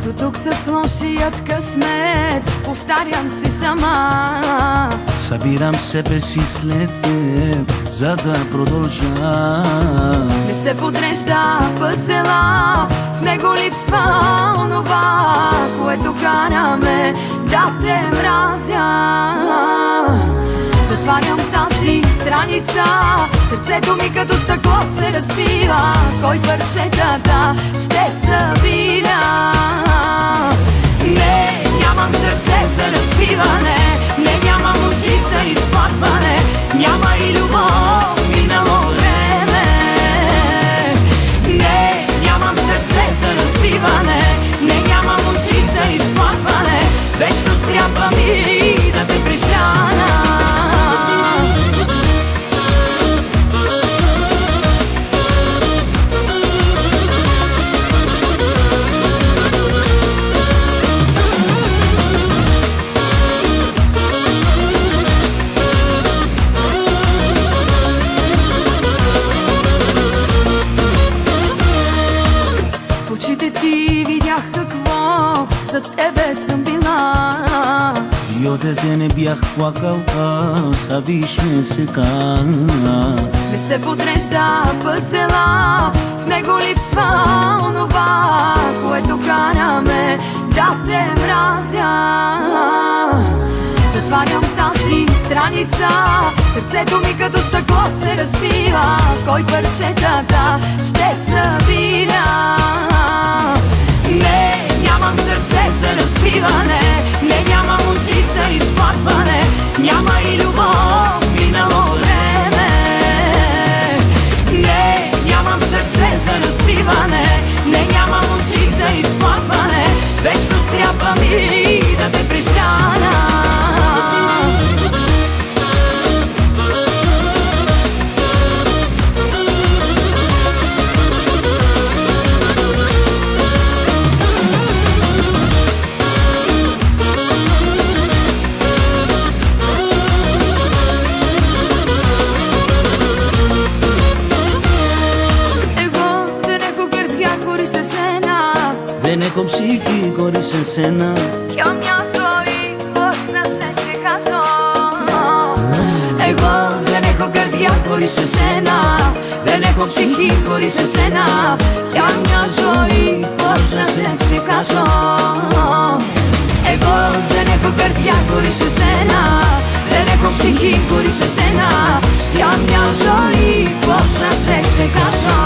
До тук с лошият късмет, повтарям си сама. Събирам себе си след теб, за да продължа. Не се подрежда пъзела, в него липсва онова, което караме да те мразя. Затварям тази страница, сърцето ми като стъкло се разбива. Кой парчетата ще събира? Не, нямам сърце за разбиване, не, нямам очи за изплакване, няма и любов, минало време. Не, нямам сърце за разбиване, не, нямам очи за изплакване, вечност трябва ми да те прежана. Очите ти видях какво за тебе съм била. И от дете не бях плакал, а виж ме сега. Не се подрежда пъзела, в него липсва онова, което караме да те мразя. Затварям тази страница, сърцето ми като стъкло се разбива. Кой парчетата ще събира? Не, нямам сърце за разбиване, не, нямам очи за изплакване, няма и любов, минало време. Не, нямам сърце за разбиване, не, нямам очи за изплакване, вечност трябва ми да те прежана. Δεν έχω ψυχή χωρίς εσένα. Ποιο μια ζωή, πώς να σε ξεχάσω. Εγώ δεν έχω καρδιά χωρίς εσένα, δεν έχω ψυχή χωρίς εσένα. Για μια ζωή, πώς να σε ξεχάσω. Εγώ δεν έχω καρδιά χωρίς εσένα, δεν έχω ψυχή χωρίς εσένα. Για μια ζωή, πώς να σε ξεχάσω.